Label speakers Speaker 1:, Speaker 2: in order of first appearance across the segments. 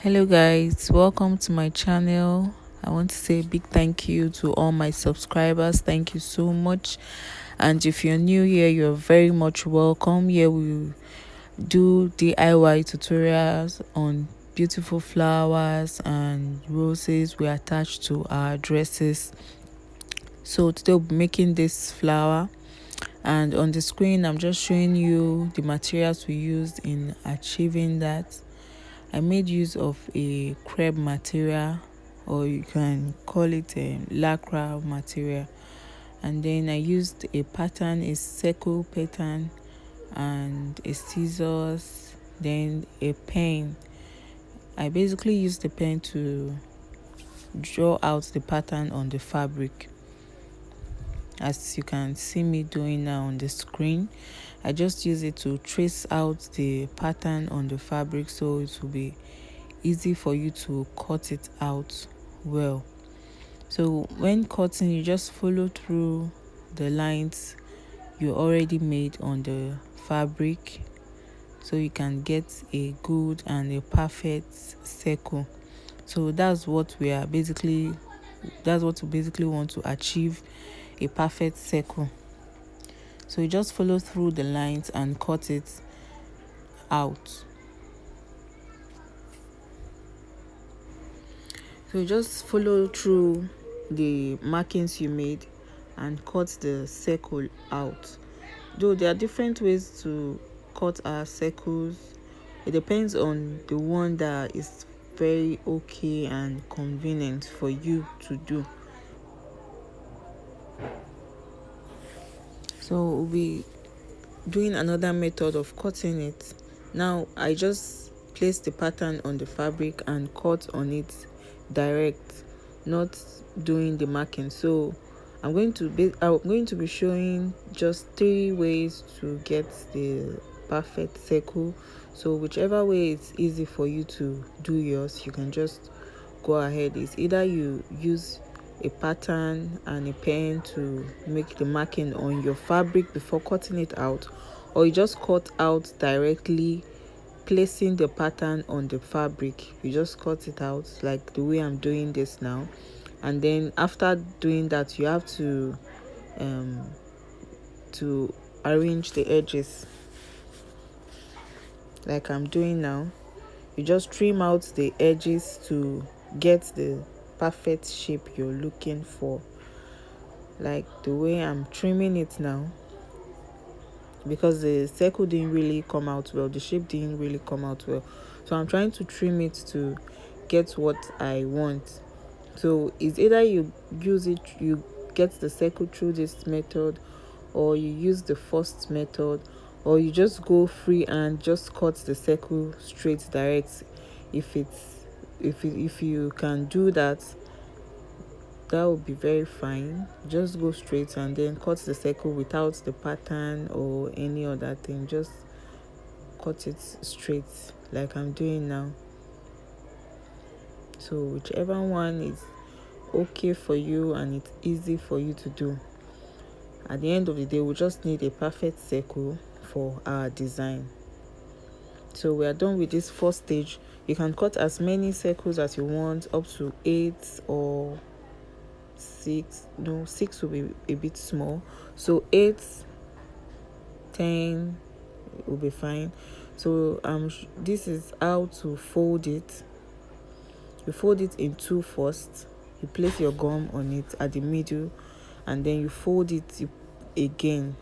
Speaker 1: Hello guys, welcome to my channel. I want to say a big thank you to all my subscribers. Thank you so much. And if you're new here, you're very much welcome. Here we do DIY tutorials on beautiful flowers and roses we attach to our dresses. So today we'll be making this flower, and on the screen I'm just showing you the materials we used in achieving that. I made use of a crepe material, or you can call it a lacre material, and then I used a pattern, a circle pattern, and a scissors, then a pen. I basically used the pen to draw out the pattern on the fabric, as you can see me doing now on the screen. I just use it to trace out the pattern on the fabric, so it will be easy for you to cut it out well. So when cutting, you just follow through the lines you already made on the fabric, so you can get a good and a perfect circle. So that's what we basically want to achieve, a perfect circle. So you just follow through the lines and cut it out. So you just follow through the markings you made and cut the circle out. Though there are different ways to cut our circles, it depends on the one that is very okay and convenient for you to do. So we'll be doing another method of cutting it. Now I just place the pattern on the fabric and cut on it direct, not doing the marking. So I'm going to be showing just 3 ways to get the perfect circle. So whichever way it's easy for you to do yours, you can just go ahead. It's either you use a pattern and a pen to make the marking on your fabric before cutting it out, or you just cut out directly, placing the pattern on the fabric. You just cut it out like the way I'm doing this now, and then after doing that, you have to arrange the edges like I'm doing now. You just trim out the edges to get the perfect shape you're looking for, like the way I'm trimming it now, because the circle didn't really come out well, the shape didn't really come out well, so I'm trying to trim it to get what I want. So it's either you get the circle through this method, or you use the first method, or you just go free and just cut the circle straight direct. If you can do that, that would be very fine. Just go straight and then cut the circle without the pattern or any other thing. Just cut it straight like I'm doing now. So whichever one is okay for you and it's easy for you to do. At the end of the day, we just need a perfect circle for our design. So we are done with this first stage. You can cut as many circles as you want, up to 8 or 6. No, 6 will be a bit small, so 8, 10 will be fine. So this is how to fold it. You fold it in 2 first. You place your gum on it at the middle, and then you fold it again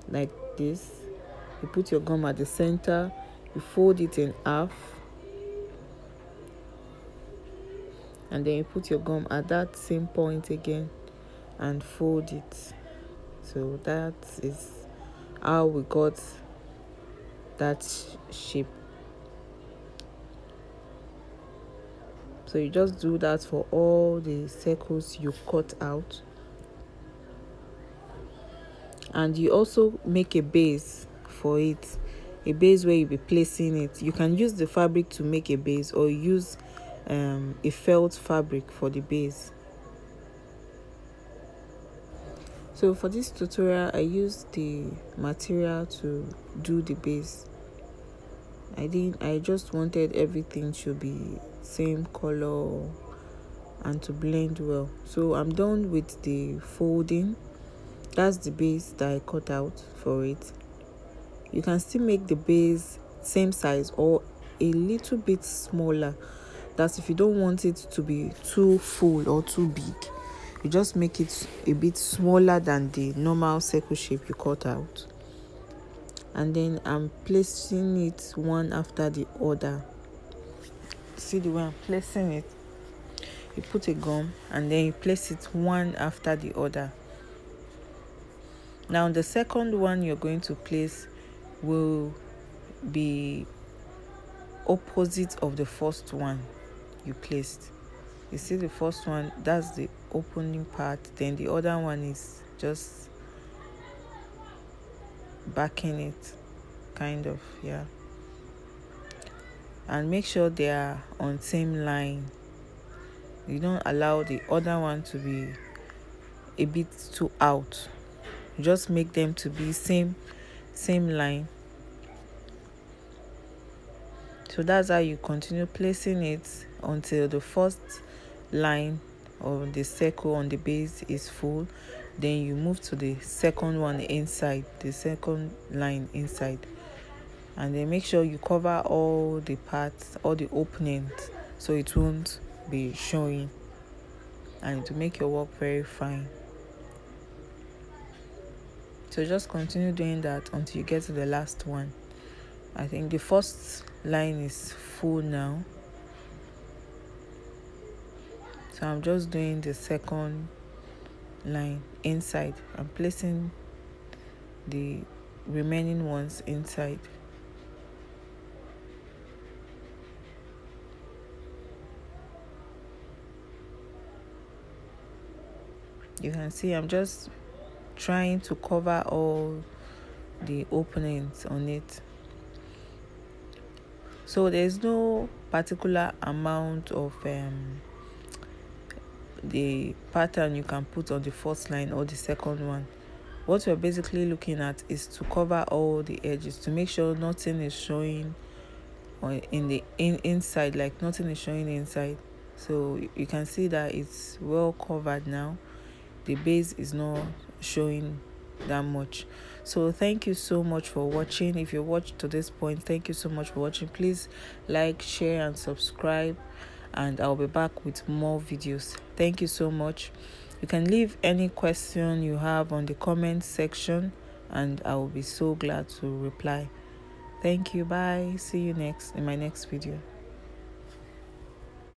Speaker 1: like this. You put your gum at the center, you fold it in half, and then you put your gum at that same point again and fold it. So that is how we got that shape. So you just do that for all the circles you cut out, and you also make a base for it, a base where you'll be placing it. You can use the fabric to make a base, or use a felt fabric for the base. So for this tutorial, I used the material to do the base. I just wanted everything to be same color and to blend well. So I'm done with the folding. That's the base that I cut out for it. You can still make the base same size or a little bit smaller. That's if you don't want it to be too full or too big. You just make it a bit smaller than the normal circle shape you cut out. And then I'm placing it one after the other. See the way I'm placing it? You put a gum and then you place it one after the other. Now the second one you're going to place will be opposite of the first one you placed. You see the first one, that's the opening part, then the other one is just backing it, kind of, yeah. And make sure they are on same line. You don't allow the other one to be a bit too out. You just make them to be same line. So that's how you continue placing it until the first line of the circle on the base is full. Then you move to the second one inside, the second line inside, and then make sure you cover all the parts, all the openings, so it won't be showing, and to make your work very fine. So just continue doing that until you get to the last one. I think the first line is full now, so I'm just doing the second line inside. I'm placing the remaining ones inside. You can see I'm just trying to cover all the openings on it. So there's no particular amount of the pattern you can put on the first line or the second one. What we're basically looking at is to cover all the edges, to make sure nothing is showing in the inside, like nothing is showing inside. So you can see that it's well covered now. The base is not showing that much. So thank you so much for watching. If you watched to this point, thank you so much for watching. Please like, share and subscribe, and I'll be back with more videos. Thank you so much. You can leave any question you have on the comment section and I will be so glad to reply. Thank you. Bye. See you in my next video.